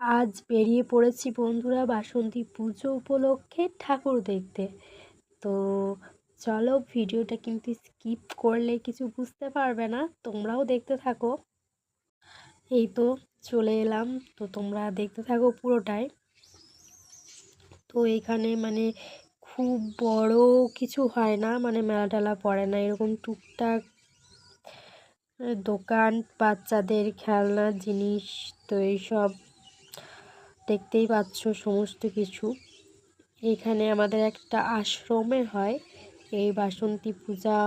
আজ বেরিয়ে পড়েছি বন্ধুরা বাসন্তী পুজো উপলক্ষে ঠাকুর দেখতে। তো চলো, ভিডিওটা কিন্তু স্কিপ করলে কিছু বুঝতে পারবে না, তোমরাও দেখতে থাকো। এই তো চলে এলাম, তো তোমরা দেখতে থাকো পুরোটাই। তো এখানে মানে খুব বড় কিছু হয় না, মানে মেলা টেলা পড়ে না, এরকম টুকটাক দোকান, বাচ্চাদের খেলনার জিনিস, তো এইসব দেখতেই পাচ্ছ সমস্ত কিছু। এখানে আমাদের একটা আশ্রমে হয় এই বাসন্তী পূজা।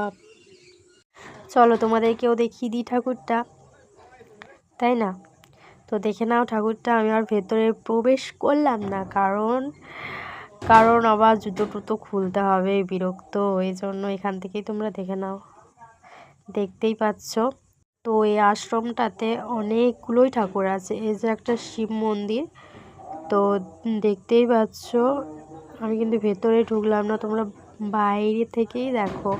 চলো তোমাদেরকেও দেখিয়ে দিই ঠাকুরটা, তাই না? তো দেখে নাও ঠাকুরটা। আমি আর ভেতরে প্রবেশ করলাম না, কারণ আবার জুতো টুতো খুলতে হবে, বিরক্ত, এই জন্য এখান থেকেই তোমরা দেখে নাও। দেখতেই পাচ্ছ। তো এই আশ্রমটাতে অনেকগুলোই ঠাকুর আছে। এই যে একটা শিব মন্দির, তো দেখতেই পাচ্ছ। আমি কিন্তু ভেতরে ঢুকলাম না, তোমরা বাইরে থেকেই দেখো।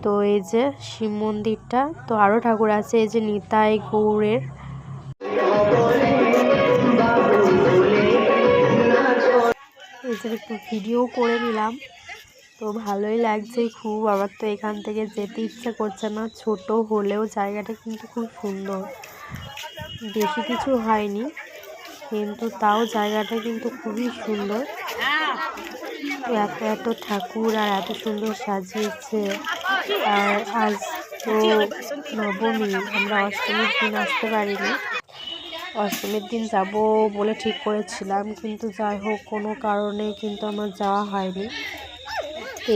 তো এই যে শিব মন্দিরটা, তো আরও ঠাকুর আছে, এই যে নিতাই গৌড়ের। এই যে একটু ভিডিও করে নিলাম, তো ভালোই লাগছে খুব। আমার তো এখান থেকে যেতে ইচ্ছে করছে না, ছোট হলেও জায়গাটা কিন্তু খুব সুন্দর। বেশি কিছু হয়নি, কিন্তু তাও জায়গাটা কিন্তু খুবই সুন্দর। এত এত ঠাকুর আর এত সুন্দর সাজিয়েছে। আর আজ তো নবমী, আমরা অষ্টমীর দিন আসতে পারিনি। অষ্টমীর দিন যাব বলে ঠিক করেছিলাম, কিন্তু যাই হোক কোনো কারণে কিন্তু আমার যাওয়া হয়নি।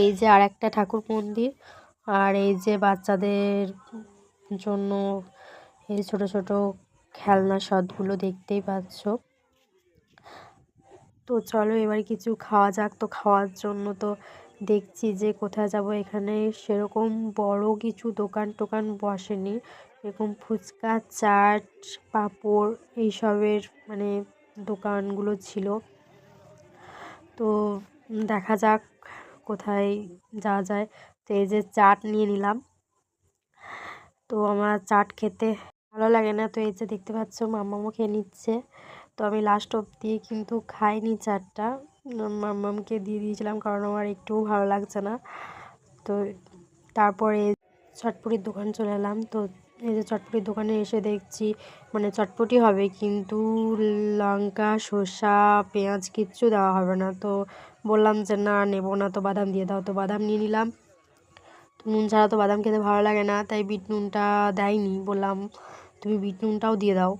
এই যে আর একটা ঠাকুর মন্দির, আর এই যে বাচ্চাদের জন্য এই ছোট ছোট খেলনা সদগুলো দেখতেই পাচ্ছ। তো চলো এবার কিছু খাওয়া যাক। তো খাওয়ার জন্য তো দেখছি যে কোথায় যাব। এখানে সেরকম বড় কিছু দোকান টোকান বসেনি, এরকম ফুচকা, চাট, পাঁপড় এইসবের মানে দোকানগুলো ছিল। তো দেখা যাক কোথায় যাওয়া যায়। তো এই যে চাট নিয়ে নিলাম, তো আমার চাট খেতে ভালো লাগে না। তো এই যে দেখতে পাচ্ছ মাম্মামও খেয়ে নিচ্ছে। তো আমি লাস্ট অবধি কিন্তু খাইনি চাটটা, মাম্মামকে দিয়ে দিয়েছিলাম, কারণ আমার একটুও ভালো লাগছে না। তো তারপরে চটপটির দোকান চলে এলাম। তো এই যে চটপটির দোকানে এসে দেখছি মানে চটপটি হবে, কিন্তু লঙ্কা, শসা, পেঁয়াজ কিচ্ছু দেওয়া হবে না। তো বললাম যে না, নেবো না, তো বাদাম দিয়ে দাও। তো বাদাম নিয়ে নিলাম। তো নুন ছাড়া তো বাদাম খেতে ভালো লাগে না, তাই বিট নুনটা দেয়নি, বললাম তুমি বিট নুনটাও দিয়ে দাও।